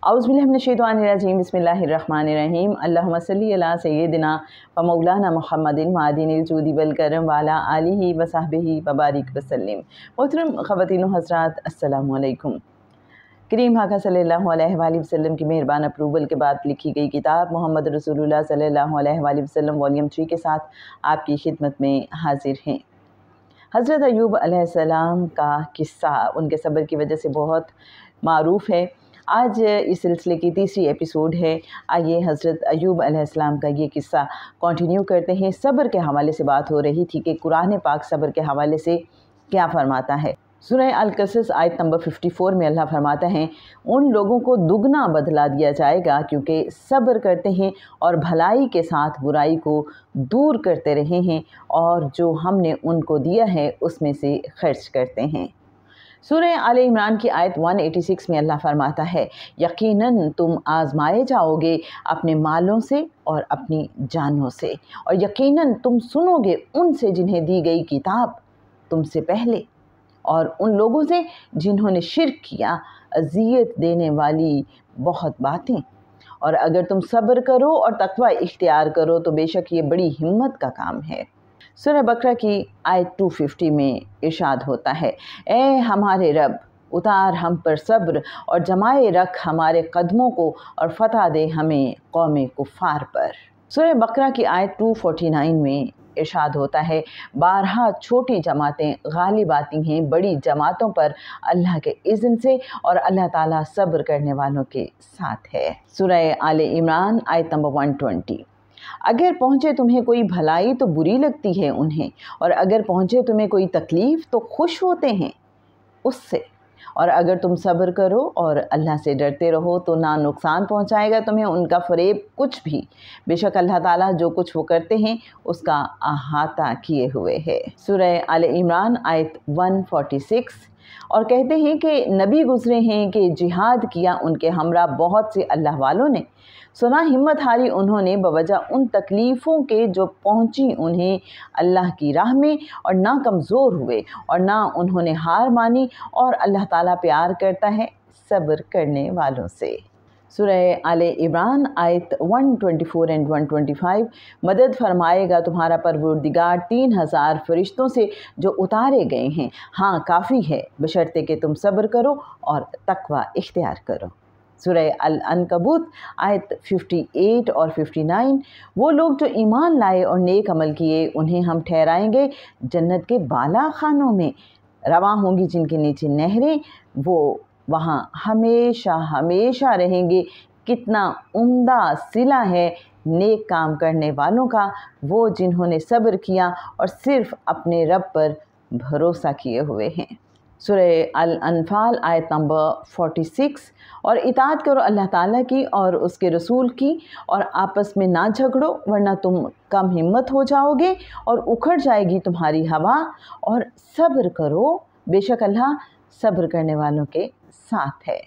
औज़ुबिल्लाहि बिस्मिल्लाहिर्रहमानिर्रहीम अल्लाहुम्मा सल्ली अला सय्यिदिना व मौलाना मुहम्मदिन मादिनिल जूदी वल करम वाला आलिहि व सहबिहि व बारिक वसल्लम। मोहतरम ख़वातीन हज़रात, अस्सलामु अलैकुम। करीम आका सल्लल्लाहु अलैहि वसल्लम की मेहरबान अप्रूवल के बाद लिखी गई किताब मोहम्मद रसूलुल्लाह सल्लल्लाहु अलैहि वसल्लम वॉल्यूम 3 के साथ आपकी खिदमत में हाजिर हैं। हज़रत अय्यूब अलैहिस्सलाम का किस्सा उनके सब्र की वजह से बहुत मारूफ़ है। आज इस सिलसिले की तीसरी एपिसोड है। आइए हज़रत अय्यूब अलैहिस्सलाम का ये किस्सा कंटिन्यू करते हैं। सब्र के हवाले से बात हो रही थी कि कुरान पाक सब्र के हवाले से क्या फरमाता है। सूरह अल-कसस आयत नंबर 54 में अल्लाह फरमाता है, उन लोगों को दुगना बदला दिया जाएगा क्योंकि सब्र करते हैं और भलाई के साथ बुराई को दूर करते रहे हैं और जो हमने उनको दिया है उसमें से खर्च करते हैं। सूरह आले इमरान की आयत 186 में अल्लाह फरमाता है, यकीनन तुम आजमाए जाओगे अपने मालों से और अपनी जानों से, और यकीनन तुम सुनोगे उनसे जिन्हें दी गई किताब तुमसे पहले और उन लोगों से जिन्होंने शिर्क किया, अज़ियत देने वाली बहुत बातें। और अगर तुम सब्र करो और तकवा इख्तियार करो तो बेशक ये बड़ी हिम्मत का काम है। सूरह बकरा की आयत 250 में इरशाद होता है, ए हमारे रब, उतार हम पर सब्र और जमाए रख हमारे कदमों को और फतह दे हमें कौमे कुफ़ार पर। सूरह बकरा की आयत 249 में इरशाद होता है, बारहा छोटी जमातें गालिब आती हैं बड़ी जमातों पर अल्लाह के इज़्न से और अल्लाह ताला सब्र करने वालों के साथ है। सूरह आले इमरान आयत नंबर 120, अगर पहुँचे तुम्हें कोई भलाई तो बुरी लगती है उन्हें, और अगर पहुँचे तुम्हें कोई तकलीफ़ तो खुश होते हैं उससे, और अगर तुम सब्र करो और अल्लाह से डरते रहो तो ना नुकसान पहुँचाएगा तुम्हें उनका फ़रेब कुछ भी। बेशक अल्लाह ताला जो कुछ वो करते हैं उसका अहाता किए हुए है। सूरह आले इमरान आयत 146, और कहते हैं कि नबी गुज़रे हैं कि जिहाद किया उनके हमरा बहुत से अल्लाह वालों ने, सुना हिम्मत हारी उन्होंने बवजह उन तकलीफ़ों के जो पहुंची उन्हें अल्लाह की राह में, और ना कमज़ोर हुए और ना उन्होंने हार मानी, और अल्लाह ताला प्यार करता है सब्र करने वालों से। सूरह आले इमरान आयत 124 एंड 125, मदद फरमाएगा तुम्हारा परवरदिगार 3000 फरिश्तों से जो उतारे गए हैं, हाँ काफ़ी है बशर्ते कि तुम सब्र करो और तकवा इख्तियार करो। सूरह अल-अनकबूत आयत 58 और 59, वो लोग जो ईमान लाए और नेक अमल किए उन्हें हम ठहराएंगे जन्नत के बाला खानों में, रवा होंगी जिनके नीचे नहरें, वो वहाँ हमेशा हमेशा रहेंगे। कितना उम्दा सिला है नेक काम करने वालों का, वो जिन्होंने सब्र किया और सिर्फ़ अपने रब पर भरोसा किए हुए हैं। सूरह अल-अनफाल आयत नंबर 46, और इताअत करो अल्लाह ताला की और उसके रसूल की और आपस में ना झगड़ो वरना तुम कम हिम्मत हो जाओगे और उखड़ जाएगी तुम्हारी हवा, और सब्र करो बेशक अल्लाह सब्र करने वालों के साथ है।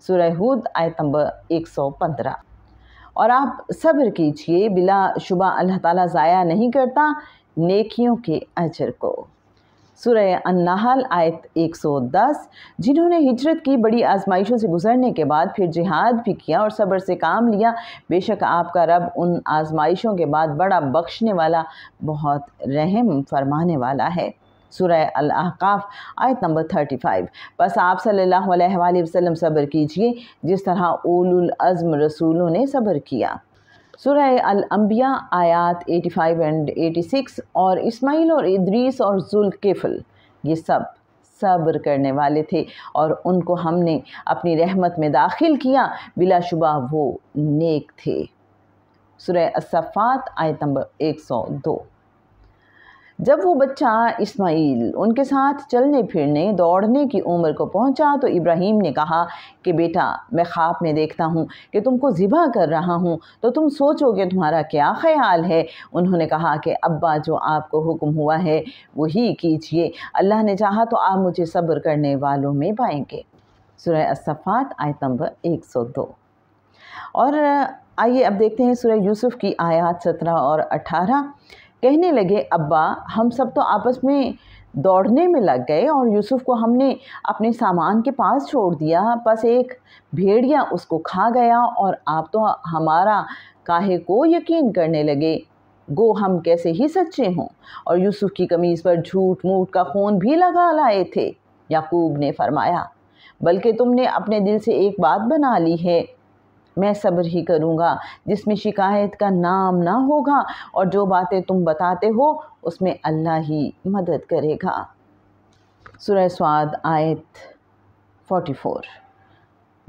सूरह हूद आयत नंबर 115, और आप सब्र कीजिए बिला शुबा अल्लाह ताला ज़ाया नहीं करता नेकियों के अजर को। सूरह अन-नहल आयत 110, जिन्होंने हिजरत की बड़ी आजमाइशों से गुज़रने के बाद फिर जिहाद भी किया और सब्र से काम लिया, बेशक आपका रब उन आजमाइशों के बाद बड़ा बख्शने वाला बहुत रहम फरमाने वाला है। सूरह अल-अहकाफ आयत नंबर 35, बस आप सल्लल्लाहु अलैहि वसल्लम सब्र कीजिए जिस तरह उलुल अज़्म रसूलों ने सब्र किया। सूरह अल-अंबिया आयात 85 एंड 86, और इस्माइल और इदरीस और ज़ुल्किफ़ल ये सब सब्र करने वाले थे और उनको हमने अपनी रहमत में दाखिल किया, बिलाशुबा वो नेक थे। सूरह अस-सफ़ात आयत नंबर 102, जब वो बच्चा इस्माइल उनके साथ चलने फिरने दौड़ने की उम्र को पहुंचा तो इब्राहीम ने कहा कि बेटा मैं ख्वाब में देखता हूँ कि तुमको ज़िबा कर रहा हूँ, तो तुम सोचोगे तुम्हारा क्या ख़याल है। उन्होंने कहा कि अब्बा जो आपको हुक्म हुआ है वही कीजिए, अल्लाह ने चाहा तो आप मुझे सब्र करने वालों में पाएंगे। सूरह अस-सफ़ात आयत नंबर 102, और आइए अब देखते हैं सूरह यूसुफ की आयत 17 और 18। कहने लगे अब्बा हम सब तो आपस में دوڑنے میں لگ گئے اور یوسف کو ہم نے اپنے سامان کے پاس چھوڑ دیا، بس ایک بھیڑیا اس کو کھا گیا اور آپ تو ہمارا کاہے کو یقین کرنے لگے، گو ہم کیسے ہی سچے ہوں، اور یوسف کی قمیص پر جھوٹ موٹ کا خون بھی لگا لائے تھے۔ یعقوب نے فرمایا، بلکہ تم نے اپنے دل سے ایک بات بنا لی ہے، میں صبر ہی کروں گا جس میں شکایت کا نام نہ ہوگا، اور جو باتیں تم بتاتے ہو اس میں اللہ ہی مدد کرے گا۔ سورہ سعد آیت 44۔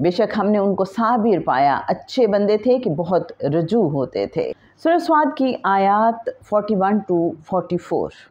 بے شک ہم نے ان کو صابر پایا، اچھے بندے تھے کہ بہت رجوع ہوتے تھے۔ سورہ سعد کی آیات 41 to 44۔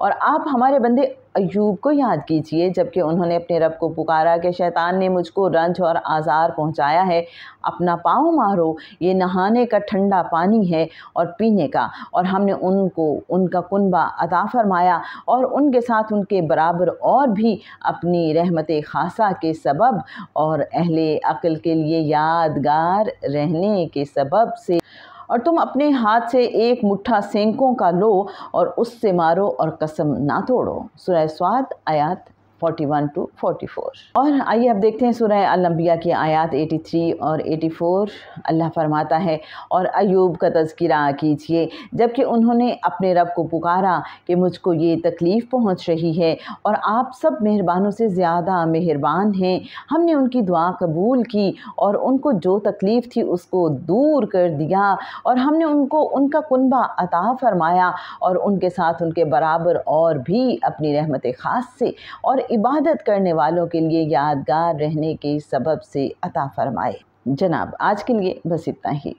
اور آپ ہمارے بندے ایوب کو یاد کیجئے، جبکہ انہوں نے اپنے رب کو پکارا کہ شیطان نے مجھ کو رنج اور آزار پہنچایا ہے، اپنا پاؤں مارو، یہ نہانے کا ٹھنڈا پانی ہے اور پینے کا، اور ہم نے ان کو ان کا کنبہ عطا فرمایا اور ان کے ساتھ ان کے برابر اور بھی اپنی رحمت خاصہ کے سبب اور اہل عقل کے لیے یادگار رہنے کے سبب سے، اور تم اپنے ہاتھ سے ایک مٹھا سینکوں کا لو اور اس سے مارو اور قسم نہ توڑو۔ سورہ سعد آیات 41 to 44۔ اور آئیے اب دیکھتے ہیں سورہ الانبیاء کی آیات 83 اور 84۔ اللہ فرماتا ہے، اور ایوب کا تذکرہ کیجئے جبکہ انہوں نے اپنے رب کو پکارا کہ مجھ کو یہ تکلیف پہنچ رہی ہے اور آپ سب مہربانوں سے زیادہ مہربان ہیں۔ ہم نے ان کی دعا قبول کی اور ان کو جو تکلیف تھی اس کو دور کر دیا، اور ہم نے ان کو ان کا کنبہ عطا فرمایا اور ان کے ساتھ ان کے برابر اور بھی اپنی رحمت خاص سے اور عبادت کرنے والوں کے لیے یادگار رہنے کے سبب سے عطا فرمائے۔ جناب آج کے لیے بس اتنا ہی۔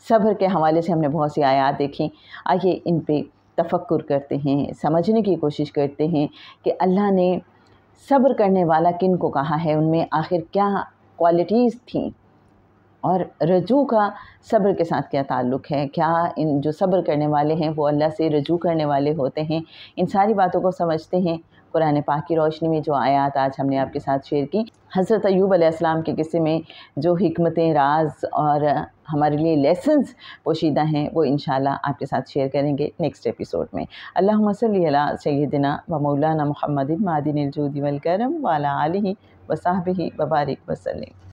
صبر کے حوالے سے ہم نے بہت سی آیات دیکھیں، آئیے ان پہ تفکر کرتے ہیں، سمجھنے کی کوشش کرتے ہیں کہ اللہ نے صبر کرنے والا کن کو کہا ہے، ان میں آخر کیا کوالٹیز تھیں، اور رجوع کا صبر کے ساتھ کیا تعلق ہے، کیا ان جو صبر کرنے والے ہیں وہ اللہ سے رجوع کرنے والے ہوتے ہیں۔ ان ساری باتوں کو سمجھتے ہیں قرآن پاک کی روشنی میں۔ جو آیات آج ہم نے آپ کے ساتھ شیئر کی، حضرت ایوب علیہ السلام کے قصے میں جو حکمتیں، راز اور ہمارے لیے لیسنز پوشیدہ ہیں، وہ انشاءاللہ آپ کے ساتھ شیئر کریں گے نیکسٹ ایپیسوڈ میں۔ اللہم صلی علی سیدنا و مولانا محمد معدن الجود والکرم وعلی آلہ وصحبہ وبارک وسلم۔